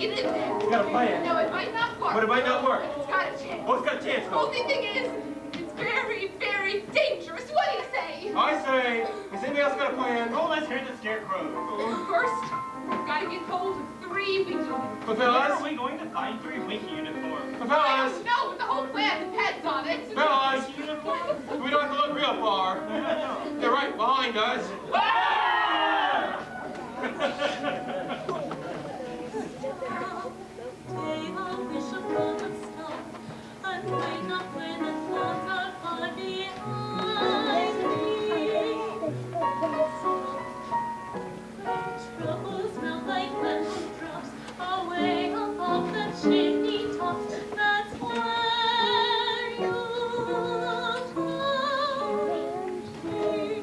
get in there. You got a plan? No, it might not work. But it might not work. It's got a chance. Oh, it's got a chance, though. Only thing is, it's very, very dangerous. What do you say? I say, has anybody else got a plan? Oh, let's hear the scarecrow. First, we've got to get hold of 3 Winky uniforms. But Where are fellas, we going to find 3 Winky uniforms? but I fellas, don't know, but the whole plan depends on it. fellas, Winky uniforms? we don't have to look real far. They're right behind us. Troubles melt like little drops away above the chimney tops. That's where you'll find me.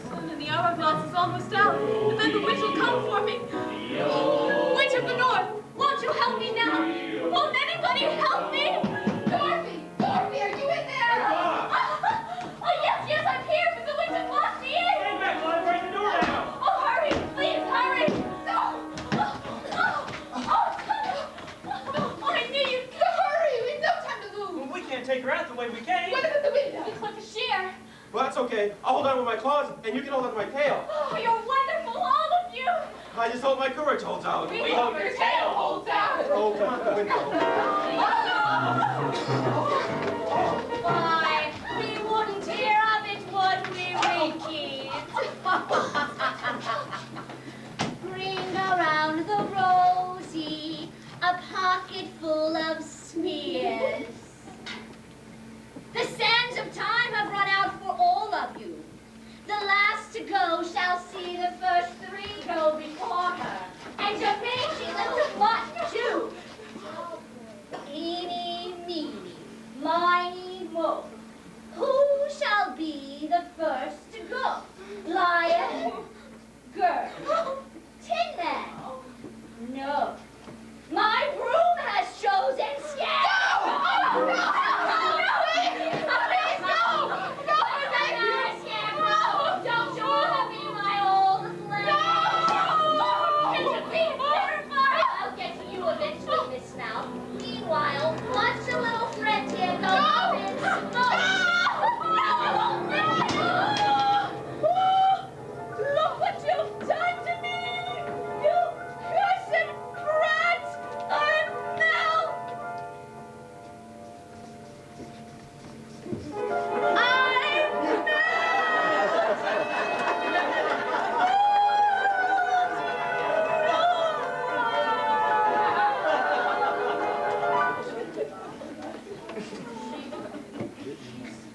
Soon the hourglass is almost out, and then the witch will come for me. Witch of the North, won't you help me now? Won't anybody help me? Dorothy! Dorothy, are you in there? Oh, yes, I'm here, but the witch has locked me in. Stand back while I break the door down. Oh, hurry, please, hurry. No! I knew you'd hurry! We've no time to lose! Well, we can't take her out the way we came. What about the window? It's like a share. Well, that's okay. I'll hold on with my claws, and you can hold on to my tail. Oh, you're wonderful, all of you. I just hope my courage holds out. We hope your tail holds out! Oh, come on, the window. Why, we wouldn't hear of it, would we, Winkies? Bring around the rosy, a pocket full of smears. The sands of time have run out for all of you. The last to go shall see the first 3 go before her. And your mangy little butt, too. Eeny, meeny, miny, mo. Who shall be the first to go? Lion? Girl? Tin Man? No. My broom has chosen Scarecrow! Don't you want to be my old slave? Can you be terrified? I'll get to you eventually, Miss Snout. Meanwhile, watch the little friend here go up in smoke. Look what you've done to me! You cursed brat! I'm now!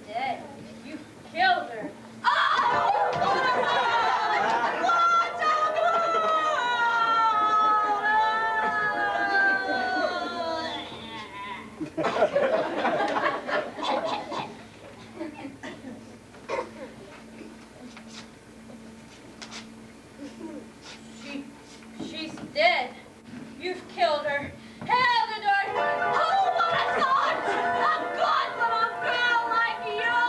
Dead. You killed her. She's dead. You've killed her. Helgador! Oh, what a thought! A good little girl like you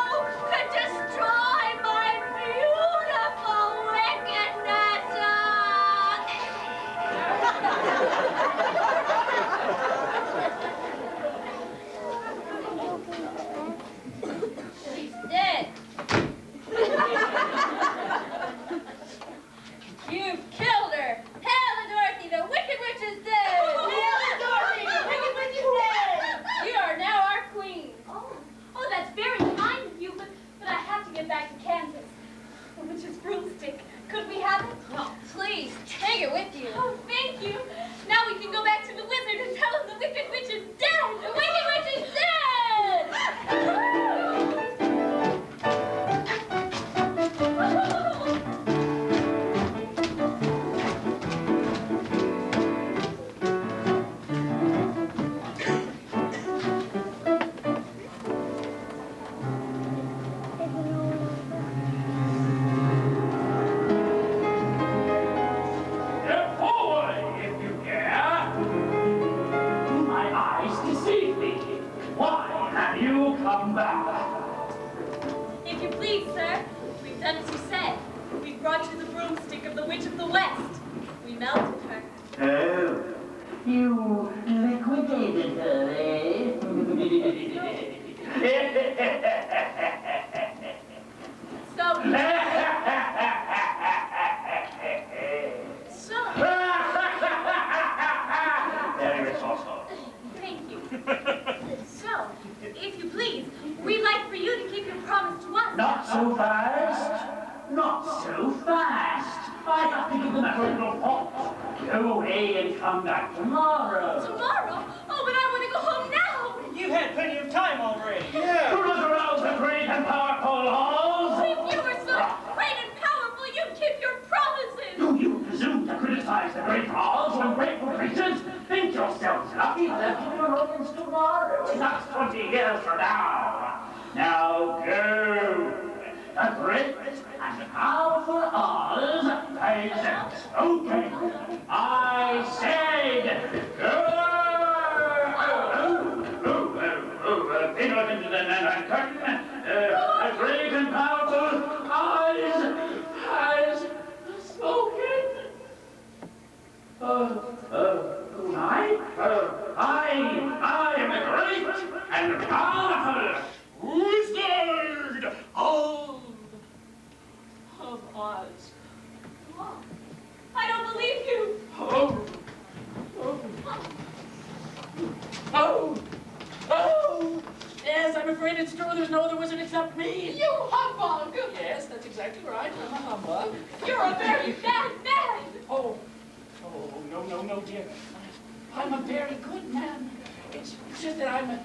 could destroy my beautiful wickedness! She's dead. You've killed her. Hail to Dorothy, the Wicked Witch is dead. back. If you please, sir, we've done as you said. We brought you the broomstick of the Witch of the West. We melted her. Oh, you liquidated her, eh? So, Very resourceful. thank you. So, if you please, we'd like for you to keep your promise to us. Not so fast. Not so fast. I have to give them a little thought. Go away and come back tomorrow. Tomorrow? Oh, but I want to go home now. You've had plenty of time already. Yeah. To look around the great and powerful halls. If you were so great and powerful, you'd keep your promises. Do you presume to criticize the great halls when grateful creatures? Think yourselves lucky to give you an audience tomorrow, not 20 years from now. Now go. The great and powerful Oz presents. Okay. I said go. Peanut into the curtain. The great and powerful Oz has spoken. I am the great and powerful Wizard of Oz. Oh, I don't believe you. Oh! Yes, I'm afraid it's true. There's no other wizard except me. You humbug. Yes, that's exactly right. I'm a humbug. You're a very bad man. Oh, no, dear. I'm a very good man. It's just that I'm a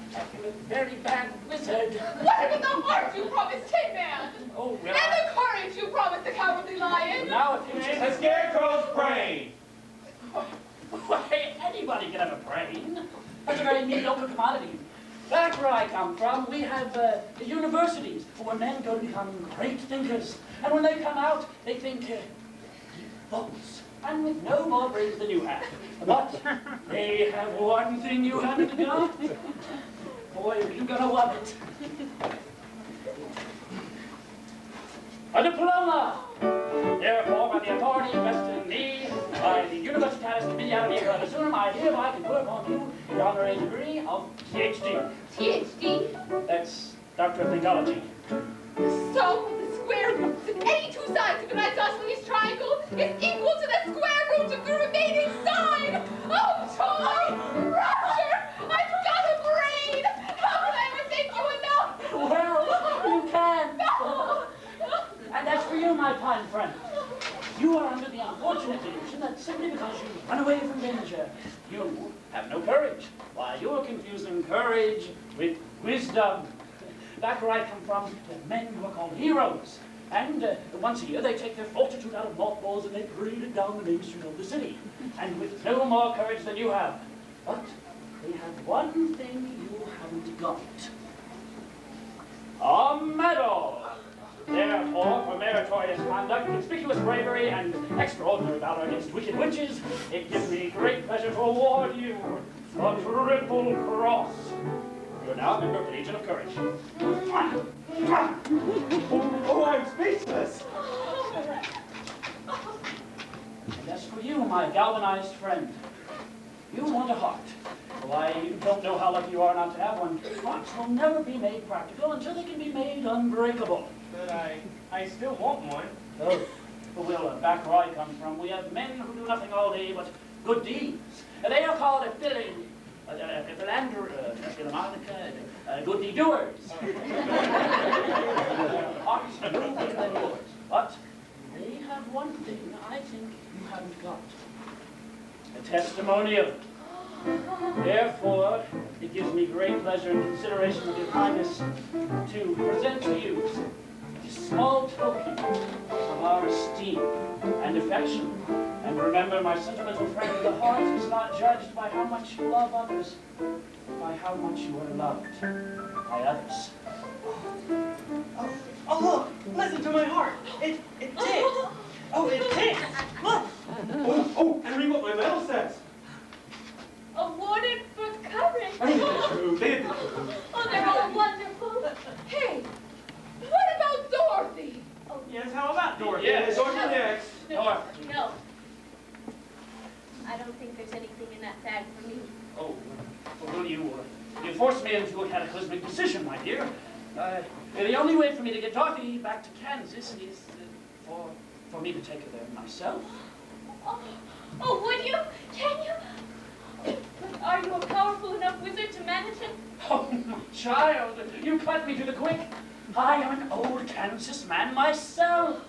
very bad wizard. What about the heart you promised Tin Man? Oh, well. And the courage you promised the Cowardly Lion? Now it seems The Scarecrow's brain. Why, anybody can have a brain. That's a very mediocre commodity. Back where I come from, we have universities where men go to become great thinkers. And when they come out, they think deep thoughts. And with no more brains than you have. But they have one thing you haven't got. Boy, you're gonna love it. A diploma! Therefore, by the authority vested in me by the Universitatis Comitiality Eruditorum, I hereby confer upon you the honorary degree of PhD. PhD? That's Doctor of Theology. So, the square root of any two sides of an isosceles triangle is equal to the square root of the remaining side! Oh, joy! Rapture! I've got a brain! How can I ever thank you enough? Well, you can. No! And that's for you, my fine friend. You are under the unfortunate delusion that simply because you run away from danger, you have no courage. Why, you're confusing courage with wisdom. Back where I come from, there are men who are called heroes. And once a year, they take their fortitude out of mothballs and they parade it down the main street of the city. And with no more courage than you have. But they have one thing you haven't got. A medal! Therefore, for meritorious conduct, conspicuous bravery, and extraordinary valor against wicked witches, it gives me great pleasure to award you a Triple Cross. You're now a member of the Legion of Courage. Oh, I'm speechless. And as for you, my galvanized friend, you want a heart. Why, you don't know how lucky you are not to have one. Hearts will never be made practical until they can be made unbreakable. But I still want one. Oh, well, back where I come from, we have men who do nothing all day but good deeds. They are called good deed doers. Hearts no bigger than yours. But they have one thing I think you haven't got. A testimonial. Therefore, it gives me great pleasure and consideration of your kindness to present to you this small token of our esteem and affection. And remember, my sentimental friend, the heart is not judged by how much you love others, but by how much you are loved by others. Oh, look! Listen to my heart! It ticks! Oh, it ticks! Look! Oh, and read what my medal says. Awarded for courage. They did the truth. Oh, they're all wonderful. that bag for me. Oh, well, you forced me into a cataclysmic decision, my dear. The only way for me to get Dorothy back to Kansas is for me to take her there myself. Oh, would you? Can you? But are you a powerful enough wizard to manage it? Oh, my child, you cut me to the quick. I am an old Kansas man myself.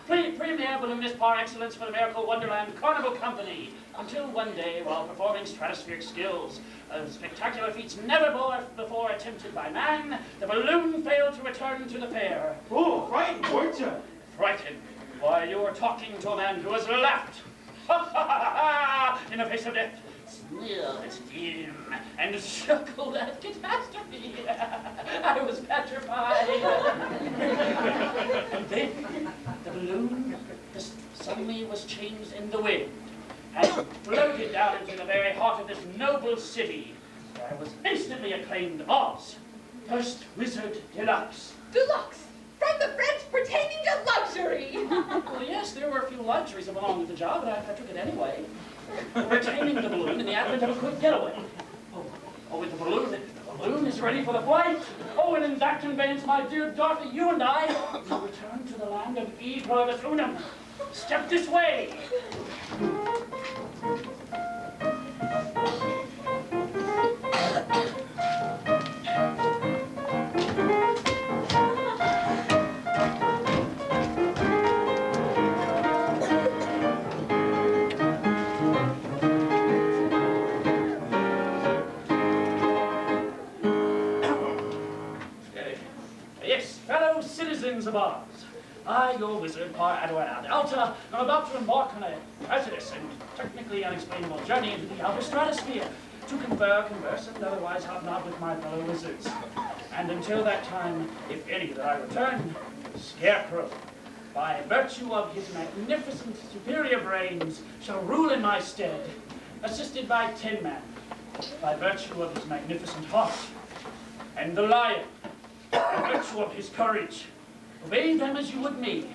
Premier balloonist par excellence for the Miracle Wonderland Carnival Company. Until one day, while performing stratospheric skills, spectacular feats never before attempted by man, the balloon failed to return to the fair. Oh, frightened, weren't you? Frightened? Why, you were talking to a man who has laughed. Ha ha ha ha! In the face of death, sneered at him, and chuckled at catastrophe. I was petrified. And then the balloon suddenly was changed in the wind and floated down into the very heart of this noble city, where I was instantly acclaimed Oz, first wizard deluxe. Deluxe! From the French pertaining to luxury! Well, yes, there were a few luxuries that belonged to the job, but I took it anyway. Retaining the balloon in the advent of a quick getaway. Oh, with the balloon is ready for the flight. Oh, and in that conveyance, my dear Dorothy, you and I will return to the land of E Pluribus Unum. Step this way. Citizens of Oz, I, your wizard, par Adwad Alta, am about to embark on a hazardous and technically unexplainable journey into the outer stratosphere to converse, and otherwise hobnob with my fellow wizards. And until that time, if any that I return, Scarecrow, by virtue of his magnificent superior brains, shall rule in my stead, assisted by Tin Man, by virtue of his magnificent heart, and the Lion, by virtue of his courage. Obey them as you would me.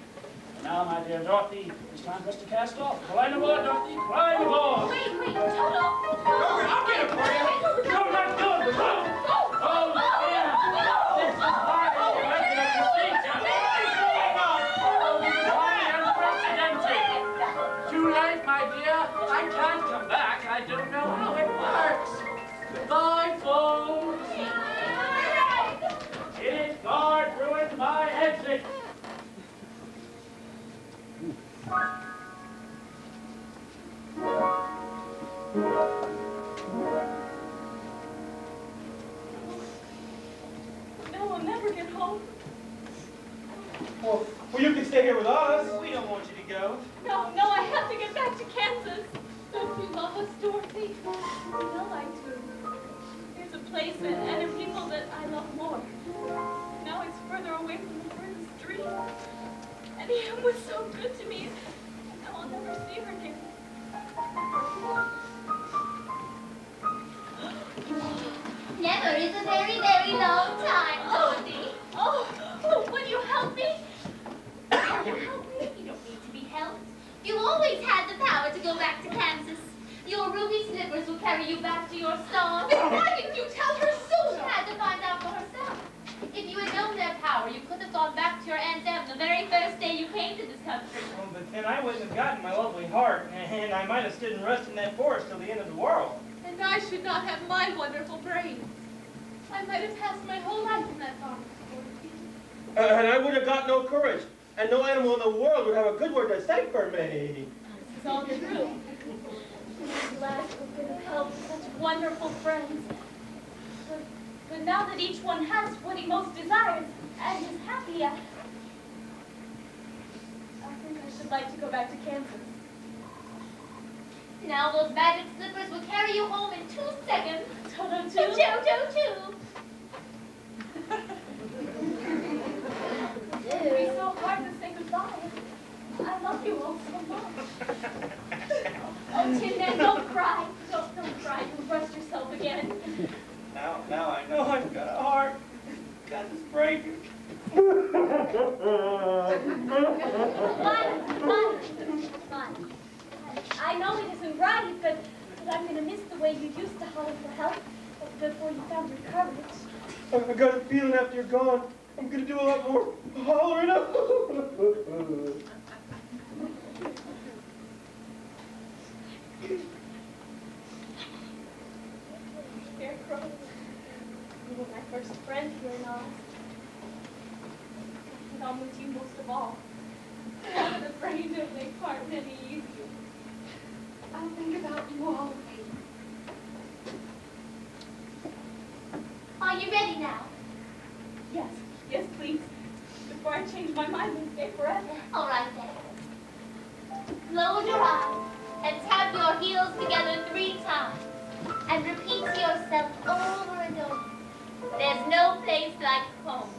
And now, my dear Dorothy, it's time for us to cast off. Climb aboard, Dorothy, climb aboard! Wait, Toto! I'll get it for you! No, not good! No! Oh, dear! This is hardly the regular procedure! Oh, this is highly unprecedented! Too late, my dear. I can't come back. I don't know how it works. Goodbye, folks! His guard ruined my exit. Now we'll never get home. Well, you can stay here with us. We don't want you to go. No, I have to get back to Kansas. Don't you love us, Dorothy? You know I do. There's a place and a people that I love more. Now it's further away from the furthest dream. And Em was so good to me. And now I'll never see her again. Never is a very, very long time, Dorothy. Oh, will you help me? Help me? You don't need to be helped. You always had the power to go back to Kansas. Your ruby slippers will carry you back to your star. Then why didn't you tell her She sooner? had to find out for herself. If you had known their power, you could have gone back to your Aunt Em the very first day you came to this country. Well, but then I wouldn't have gotten my lovely heart, and I might have stood and rust in that forest till the end of the world. And I should not have my wonderful brain. I might have passed my whole life in that farm. And I would have got no courage. And no animal in the world would have a good word to say for me. This is all true. I'm glad we could have helped such wonderful friends. But now that each one has what he most desires and is happy, I think I should like to go back to Kansas. Now those magic slippers will carry you home in 2 seconds. Toto And too. Jojo too. It'd be so hard to say goodbye. I love you all so much. Oh, Tin Man, don't cry. Don't cry. Don't rust yourself again. Now I know I've got a heart. God is breaking. Fun. I know it isn't right, but I'm going to miss the way you used to holler for help before you found your courage. I got a feeling after you're gone, I'm gonna do a lot more hollering. Scarecrow, you were my first friend here in Oz. I got on with you most of all. I wasn't afraid to make part any easier. I'll think about you always. Are you ready now? Yes, yes, please. Before I change my mind and stay forever. All right then. Close your eyes and tap your heels together 3 times. And repeat to yourself over and over. There's no place like home.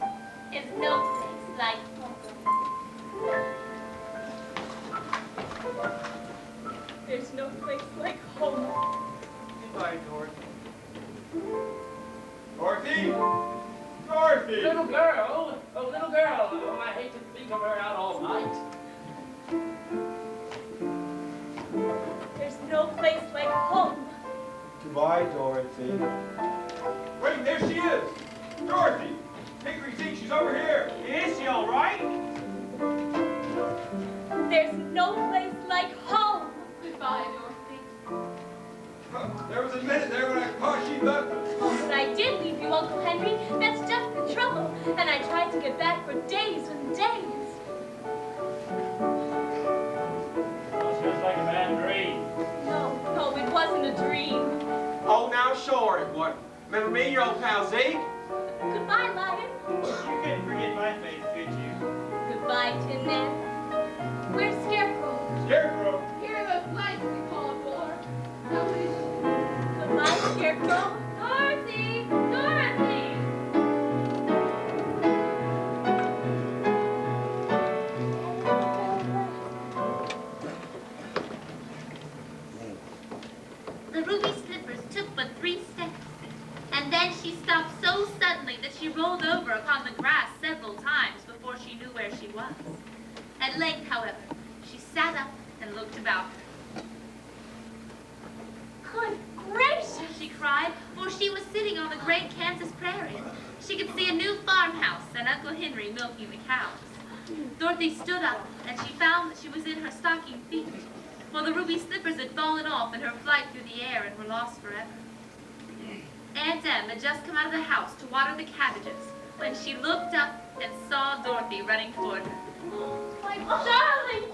There's no place like home. There's no place like home. Goodbye, Dorothy. Dorothy! Dorothy! Little girl, oh, little girl, oh, I hate to think of her out all night. There's no place like home. Goodbye, Dorothy. Wait, there she is! Dorothy! Hickory thinks she's over here! Is she all right? There's no place like home. Goodbye, Dorothy. There was a minute there when I thought she left us. Oh, but I did leave you, Uncle Henry. That's just the trouble. And I tried to get back for days and days. Well, it's just like a bad dream. No, it wasn't a dream. Oh, now sure it was. Remember me, your old pal Zeke? Goodbye, Lion. You couldn't forget my face, could you? Goodbye, Tin Man. Where's Scarecrow? Scarecrow. Here are the flights we called for. Goodbye, Scarecrow. Dorothy! Dorothy! The ruby slippers took but 3 steps. And then she stopped so suddenly that she rolled over upon the grass several times before she knew where she was. At length, however, she sat up and looked about her. Good gracious! She cried, for she was sitting on the great Kansas prairie. She could see a new farmhouse and Uncle Henry milking the cows. Dorothy stood up, and she found that she was in her stocking feet, for the ruby slippers had fallen off in her flight through the air and were lost forever. Aunt Em had just come out of the house to water the cabbages when she looked up and saw Dorothy running toward her. My darling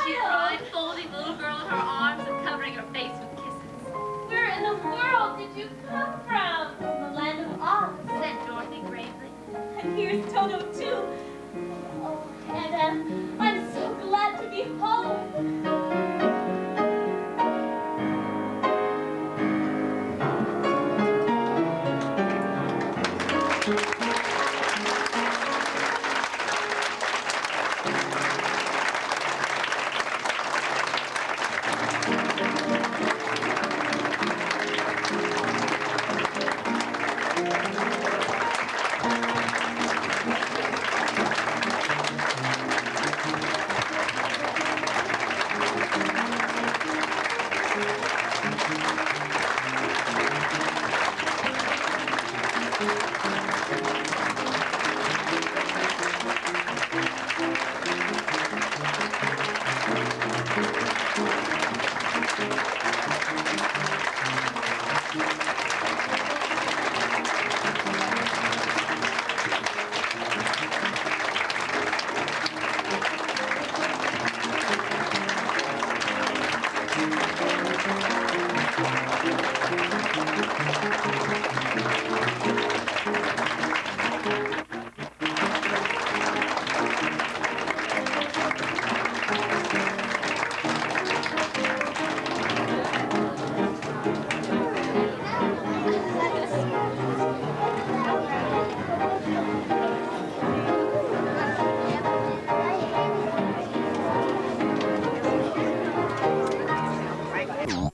She child! cried, folding the little girl in her arms and covering her face with kisses. Where in the world did you come from? From the land of Oz, said Dorothy gravely. And here's Toto, too. Oh, and I'm so glad to be home.